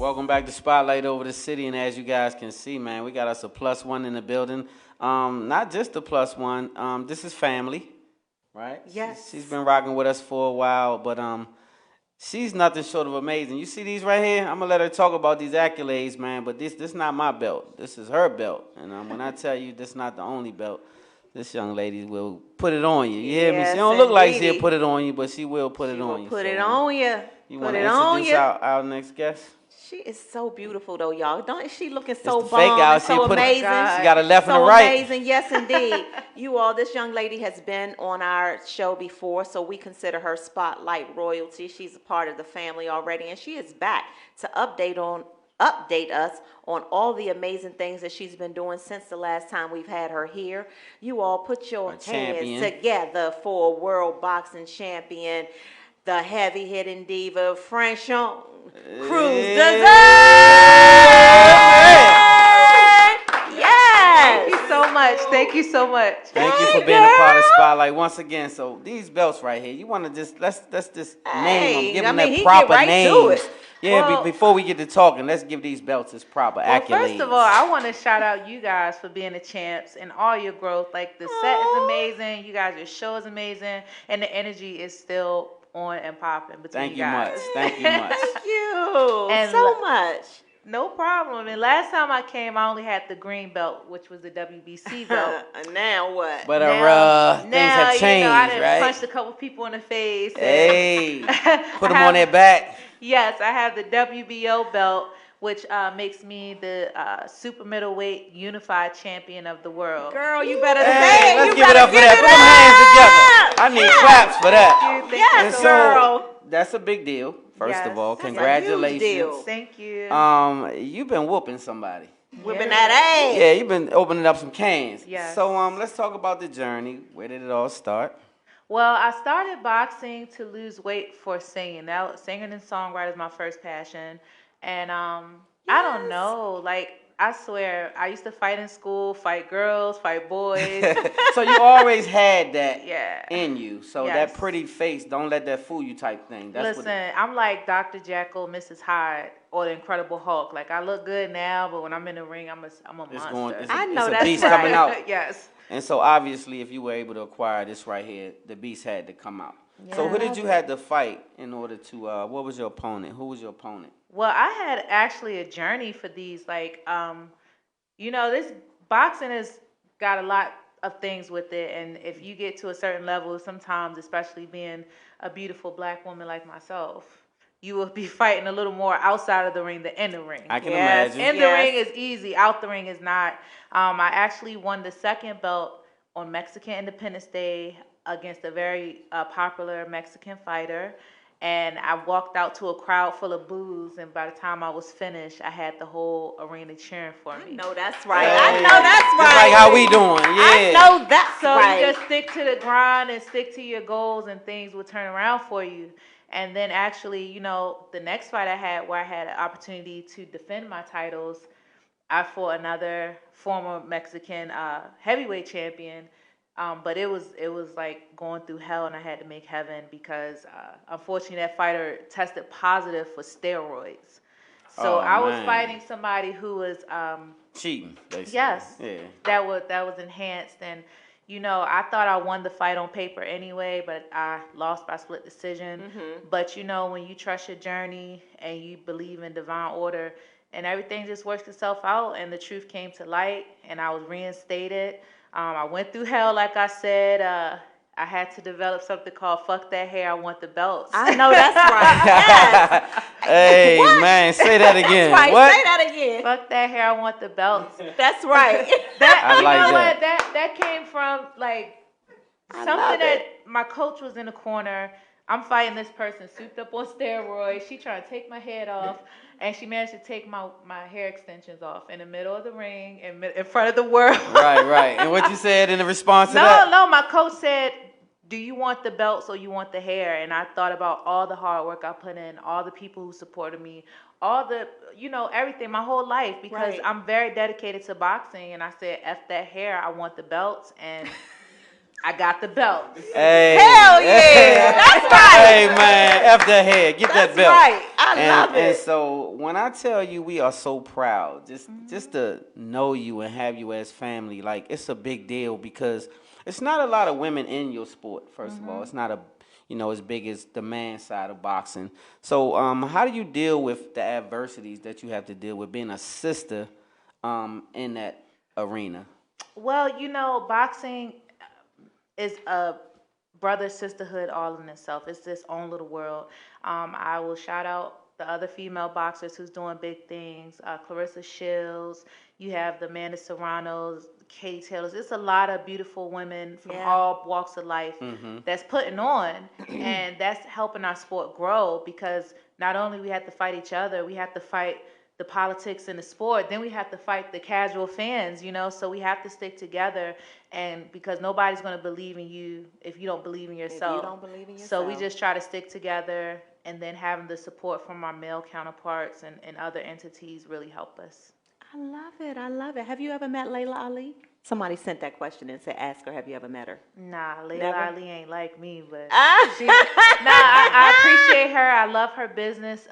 Welcome back to Spotlight Over the City, and as you guys can see, man, we got us a +1 in the building. Not just a +1. This is family, right? Yes. She's been rocking with us for a while, but she's nothing short of amazing. You see these right here? I'm gonna let her talk about these accolades, man. But this not my belt. This is her belt, and when I tell you this not the only belt, this young lady will put it on you. You hear me? She don't look like she'll put it on you, but she will put it on you. Put it on you. You want to introduce our next guest? She is so beautiful, though, y'all. Don't she looking It's so the fake bomb out. and so amazing? She got a left and a So right. amazing, yes, indeed. You all, this young lady has been on our show before, so we consider her Spotlight royalty. She's a part of the family already, and she is back to update us on all the amazing things that she's been doing since the last time we've had her here. You all put your hands together for world boxing champion, the heavy-hitting diva, Franchón. Crews-Dezurn! Yes! Thank you so much. Thank you so much. Thank you for being a part of Spotlight once again. So these belts right here, you want to just let's just name them, give them their proper names. Yeah, before we get to talking, let's give these belts its proper accolades. First of all, I want to shout out you guys for being the champs and all your growth. Like, the set is amazing. You guys, your show is amazing. And the energy is still on and popping between you guys. Thank you much. Thank you and so much. No problem. And last time I came, I only had the green belt, which was the WBC belt. Now what? But things have changed, I done right? punched a couple people in the face. Hey, put them on their back. Yes, I have the WBO belt, which makes me the super middleweight unified champion of the world. Girl, you better say it. Let's give it up for that. Put them hands together. I need claps for that. Yes, girl. That's a big deal. First of all, congratulations. Deal. Thank you. You've been whooping somebody. Whipping that ass. Yeah, you've been opening up some cans. Yes. So let's talk about the journey. Where did it all start? Well, I started boxing to lose weight for singing. Singing and songwriting is my first passion. And I don't know, like, I swear, I used to fight in school, fight girls, fight boys. So you always had that in you. So Yes. that pretty face, don't let that fool you type thing. Listen, I'm like Dr. Jekyll, Mrs. Hyde, or the Incredible Hulk. Like, I look good now, but when I'm in the ring, I'm a monster. I know it's that's a beast right. coming out. Yes. And so obviously, if you were able to acquire this right here, the beast had to come out. Yeah. So who did you have to fight in order to? What was your opponent? Who was your opponent? Well, I had actually a journey for these. Like, this boxing has got a lot of things with it, and if you get to a certain level, sometimes, especially being a beautiful black woman like myself, you will be fighting a little more outside of the ring than in the ring. I can imagine. In the ring is easy. Out the ring is not. I actually won the second belt on Mexican Independence Day against a very popular Mexican fighter. And I walked out to a crowd full of boos, and by the time I was finished, I had the whole arena cheering for me. I know that's right. I know that's right. Just like how we doing, I know that's right. So you just stick to the grind and stick to your goals, and things will turn around for you. And then actually, the next fight I had, where I had an opportunity to defend my titles, I fought another former Mexican heavyweight champion. But it was like going through hell, and I had to make heaven because unfortunately that fighter tested positive for steroids. So I was fighting somebody who was cheating, basically. Yes. Yeah. That was enhanced, and I thought I won the fight on paper anyway, but I lost by split decision. Mm-hmm. But when you trust your journey and you believe in divine order, and everything just works itself out, and the truth came to light, and I was reinstated. I went through hell, like I said. I had to develop something called "Fuck That Hair, I Want the Belts." I know that's right. Yes. Hey, man, say that again. That's right. What? Say that again. Fuck that hair, I want the belts. That's right. I like What? that. That came from like I something love that it. my coach was in the corner. I'm fighting this person souped up on steroids. She trying to take my head off, and she managed to take my hair extensions off in the middle of the ring, in front of the world. Right. And what you said in the response to that? No. My coach said, "Do you want the belts or you want the hair?" And I thought about all the hard work I put in, all the people who supported me, all the, everything, my whole life, because I'm very dedicated to boxing. And I said, F that hair, I want the belts. And I got the belt. Hey, Hell yeah, that's right. Hey man, F the head, get that That's belt. right. I love And it. so when I tell you we are so proud, just to know you and have you as family, like it's a big deal because it's not a lot of women in your sport. First of all, it's not as big as the man side of boxing. So how do you deal with the adversities that you have to deal with being a sister in that arena? Well, boxing is a brother sisterhood all in itself. It's its own little world. I will shout out the other female boxers who's doing big things. Clarissa Shields. You have the Amanda Serranos, Katie Taylors. It's a lot of beautiful women from all walks of life that's putting on, and that's helping our sport grow because not only we have to fight each other, we have to fight the politics in the sport, then we have to fight the casual fans, so we have to stick together, and because nobody's going to believe in you if you don't believe in yourself. If you don't believe in yourself. So we just try to stick together, and then having the support from our male counterparts and other entities really help us. I love it. I love it. Have you ever met Layla Ali? Somebody sent that question and said, ask her, have you ever met her? Nah, Layla Never? Ali ain't like me, but I appreciate her. I love her business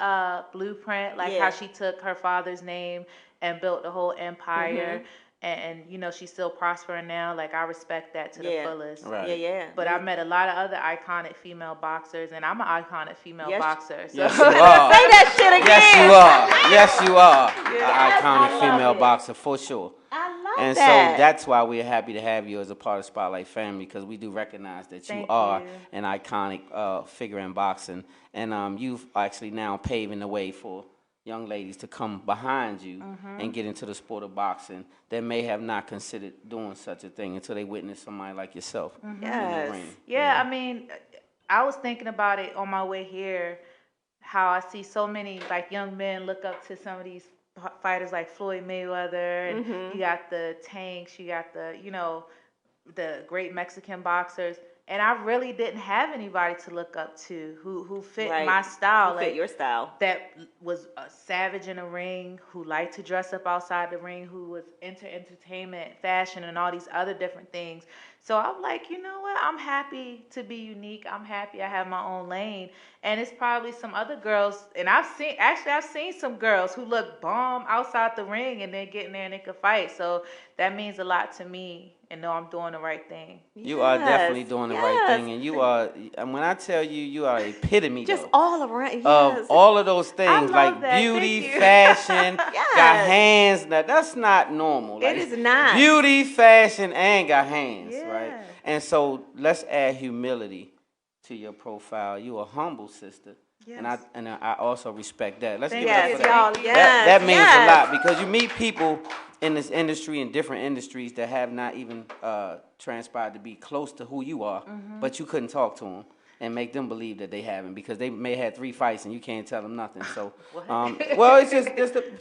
blueprint, like how she took her father's name and built the whole empire. And she's still prospering now. Like, I respect that to the fullest. Right. Yeah. But I've met a lot of other iconic female boxers, and I'm an iconic female boxer. So. Yes, you are. Say that shit again. Yes, you are. Yes, An iconic I love female it. boxer for sure. I love And that. so that's why we're happy to have you as a part of Spotlight family because we do recognize that you Thank are you. an iconic figure in boxing, and you've actually now paving the way for young ladies to come behind you and get into the sport of boxing that may have not considered doing such a thing until they witness somebody like yourself in the Yes. ring. Yeah, I mean, I was thinking about it on my way here, how I see so many like young men look up to some of these fighters like Floyd Mayweather, and you got the Tanks, you got the great Mexican boxers, and I really didn't have anybody to look up to who fit my style, Who fit your style. that was a savage in the ring, who liked to dress up outside the ring, who was into entertainment, fashion, and all these other different things. So I'm like, you know what? I'm happy to be unique. I'm happy I have my own lane. And it's probably some other girls, and I've seen some girls who look bomb outside the ring and then get in there and they can fight. So that means a lot to me and know I'm doing the right thing. You are definitely doing the right thing, and you are. And when I tell you, you are epitome Just though, all around. of all of those things love like that. beauty, Thank you. fashion, Yes. got hands. Now that's not normal. It is not. Beauty, fashion, and got hands, right? Yeah. And so let's add humility to your profile. You a humble sister. Yes. And I also respect that. Let's give it Yes, up for that. y'all. Yes. That means yes. a lot because you meet people in this industry, in different industries, that have not even transpired to be close to who you are, but you couldn't talk to them and make them believe that they haven't because they may have 3 fights and you can't tell them nothing. So, well, it's just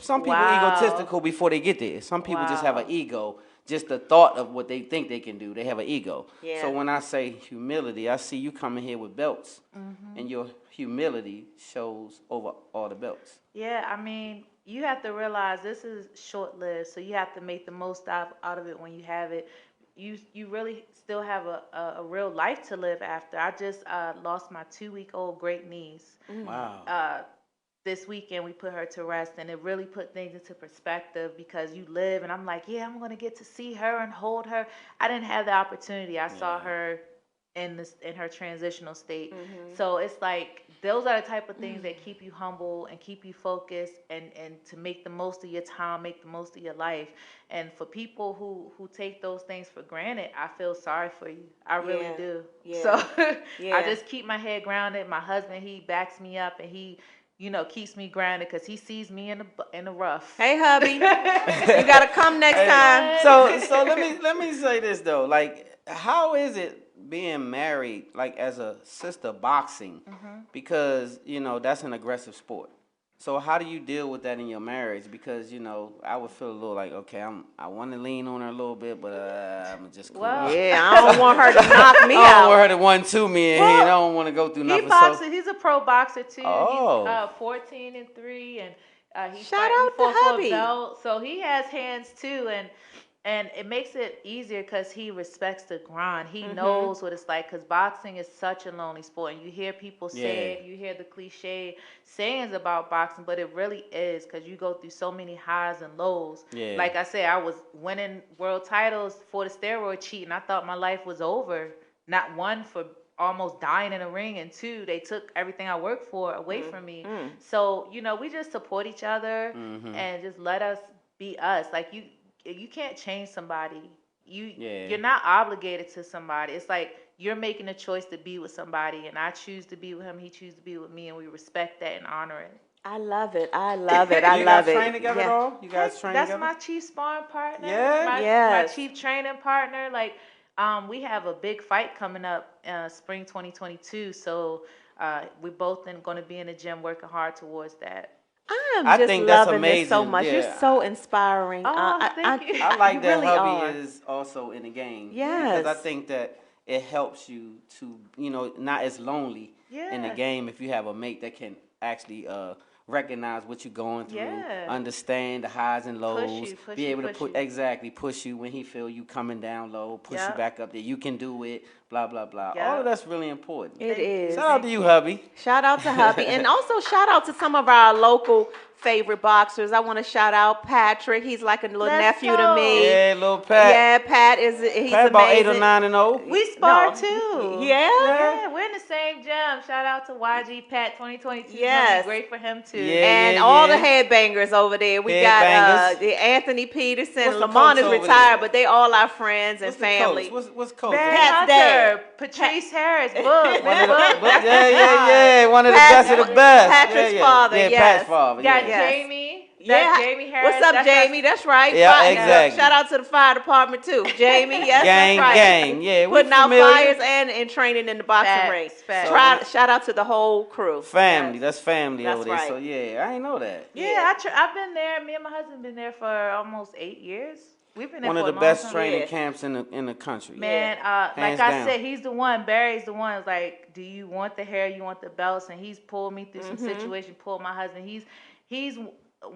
some people Wow. egotistical before they get there. Some people just have an ego. Just the thought of what they think they can do, they have an ego. Yeah. So when I say humility, I see you coming here with belts, and your humility shows over all the belts. Yeah, I mean, you have to realize this is short-lived, so you have to make the most out of it when you have it. You really still have a real life to live after. I just lost my 2-week-old great niece. Wow. This weekend we put her to rest, and it really put things into perspective because you live, and I'm like, yeah, I'm going to get to see her and hold her. I didn't have the opportunity. I saw her in her transitional state. So it's like those are the type of things that keep you humble and keep you focused and to make the most of your time, make the most of your life. And for people who take those things for granted, I feel sorry for you. I really do. Yeah. So Yeah. I just keep my head grounded. My husband, he backs me up, and he keeps me grounded because he sees me in the rough. Hey, hubby, you gotta come next time. So let me say this though. Like, how is it being married, like as a sister boxing? Because that's an aggressive sport. So how do you deal with that in your marriage? Because I would feel a little like, okay, I want to lean on her a little bit, but I'm just cool. Well, Yeah, I don't want her to knock me I don't out. want her to 1-2 me in here. I don't want to go through nothing. He boxes. He's a pro boxer too. Oh. He's 14-3, and he's Shout fighting out to for a hubby. belt. So he has hands too, and And it makes it easier because he respects the grind. He knows what it's like, because boxing is such a lonely sport. And you hear people say it, you hear the cliche sayings about boxing, but it really is, because you go through so many highs and lows. Yeah. Like I said, I was winning world titles for the steroid cheat, and I thought my life was over. Not one, for almost dying in a ring, and two, they took everything I worked for away from me. So, we just support each other and just let us be us. Like, you can't change somebody. You're not obligated to somebody. It's like you're making a choice to be with somebody, and I choose to be with him, he chooses to be with me, and we respect that and honor it. I love it. I love it. I You love guys it. train together at all? You guys train That's together? my chief sparring partner. Yeah? My chief training partner. Like, we have a big fight coming up spring 2022, so we both going to be in the gym working hard towards that. I just think that's loving this so amazing. much. Yeah. You're so inspiring. Thank you. I like you that really hubby are. is also in the game. Yes. Because I think that it helps you to, not as lonely in the game if you have a mate that can actually recognize what you're going through, understand the highs and lows, be able to push you when he feel you coming down low, push you back up there. You can do it, blah, blah, blah. All of that's really important. It is. Shout out to you, hubby. Shout out to hubby. And also shout out to some of our local favorite boxers. I want to shout out Patrick. He's like a little nephew to me. Yeah, little Pat. Yeah, Pat he's Pat about amazing. 8 or 9 and 0. We spar too. Yeah? We're in the same gym. Shout out to YG Pat 2022. Yes. Be great for him too. And all the headbangers over there. We got the Anthony Peterson. What's the Lamont coach is over retired, there? but they all our friends and What's the family. coach? What's coach? Barry Pat's Hunter, Patrice Harris, Book. One of the best of the best. Patrick's father, Yeah, yes. Pat's father. Got Yeah. Jamie. Yeah. Jamie Harris. What's up, Jamie? That's right. Yeah, Fire. exactly. Shout out to the fire department too. Jamie, yes, Gang, that's right. gang. Yeah, we Putting out familiar. fires and training in the boxing Facts, ring. facts. Shout out to the whole crew. Family, that's family That's over there. right. So yeah, I ain't know that. Yeah, I've been there. Me and my husband been there for almost 8 years. We've been there One for of the a long best time. training camps in the country. Man, like Hands I down. said, he's the one. Barry's the one. It's like, do you want the hair? You want the belts? And he's pulled me through some situations. Pulled my husband. He's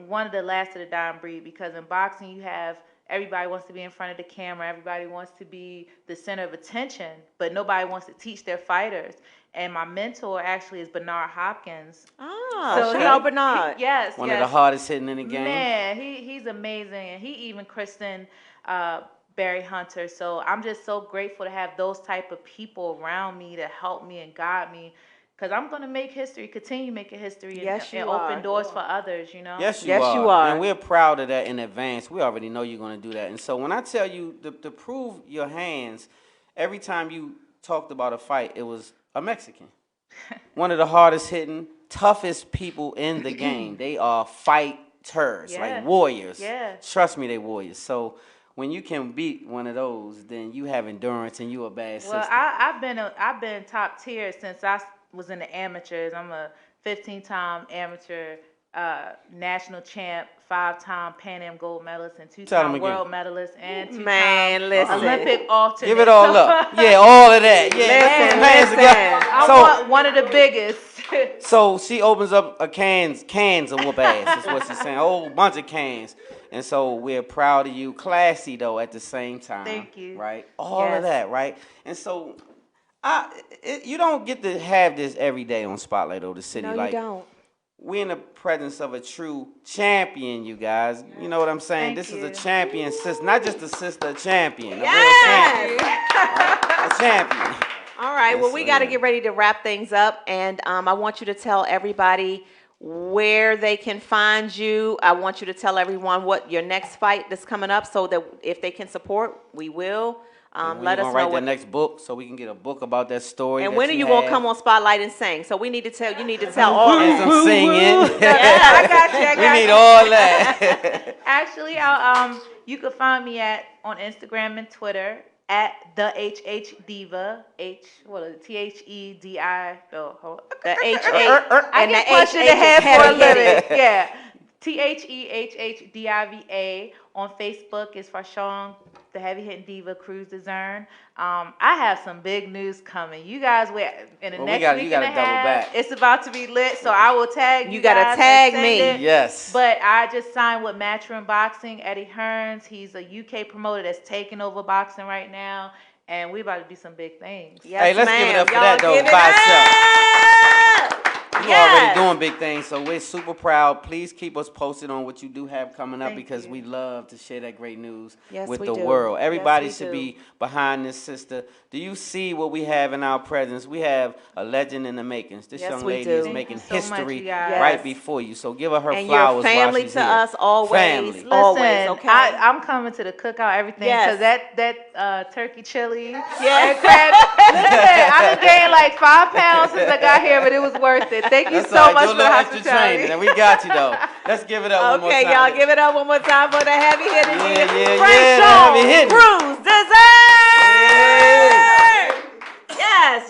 one of the last of the dying breed, because in boxing you have everybody wants to be in front of the camera. Everybody wants to be the center of attention, but nobody wants to teach their fighters. And my mentor actually is Bernard Hopkins. So shout out Bernard. Yes, One of the hardest hitting in the game. Man, he's amazing, and he even christened Barry Hunter. So I'm just so grateful to have those type of people around me to help me and guide me, because I'm going to make history, continue making history, and open doors for others, Yes, you are. And we're proud of that in advance. We already know you're going to do that. And so when I tell you to prove your hands, every time you talked about a fight, it was a Mexican. One of the hardest hitting, toughest people in the game. They are fighters, like warriors. Yeah. Trust me, they warriors. So when you can beat one of those, then you have endurance and you a bad sister. Well, I've been top tier since I was in the amateurs. I'm a 15-time amateur national champ, 5-time Pan Am gold medalist, and 2-time world medalist, and 2-time Olympic alternate. Give it all up. Yeah, all of that. Yeah, Listen. I'm one of the biggest. So she opens up cans of whoop ass, is what she's saying. A whole bunch of cans. And so we're proud of you. Classy, though, at the same time. Thank you. Right? All of that, right? And so you don't get to have this every day on Spotlight Over the City. No, like, you don't. We're in the presence of a true champion, you guys. You know what I'm saying? This is a champion sister, not just a sister, a champion. A real champion. Right? A champion. All right, well, we got to get ready to wrap things up, and I want you to tell everybody where they can find you. I want you to tell everyone what your next fight that's coming up, so that if they can support, we will. Let us know. Write the next book so we can get a book about that story. And when are you gonna come on Spotlight and sing? So we need to tell. You need to tell all. And some singing. Yeah, I got you. We need all that. Actually, you can find me on Instagram and Twitter at the Diva. THEDI. Oh, hold on. The HH I and the get punched in HH the head is for a heavy-hitted. living. Yeah. THEHHDIVA. On Facebook is Franchón, the heavy hitting diva, Crews-Dezurn. I have some big news coming. You guys, in the next week and a half, it's about to be lit. So I will tag you. You gotta tag me. Yes. But I just signed with Matchroom Boxing. Eddie Hearns, he's a UK promoter that's taking over boxing right now, and we about to do some big things. Yes, hey, let's give it up for that though. You already doing big things, so we're super proud. Please keep us posted on what you do have coming up because we love to share that great news with the world. Everybody should be behind this sister. Do you see what we have in our presence? We have a legend in the makings. This young lady is making history right before you. So give her and flowers. Your family while she's to here. us always. Family. Listen, always, okay? I'm coming to the cookout, everything, because that turkey chili and crab. Listen, I done gained like 5 pounds since I got here, but it was worth it. Thank you so much for the hospitality. And we got you though. Let's give it up one more time. Okay, y'all, give it up one more time for the heavy hitting Franchón, Crews-Dezurn. Yes.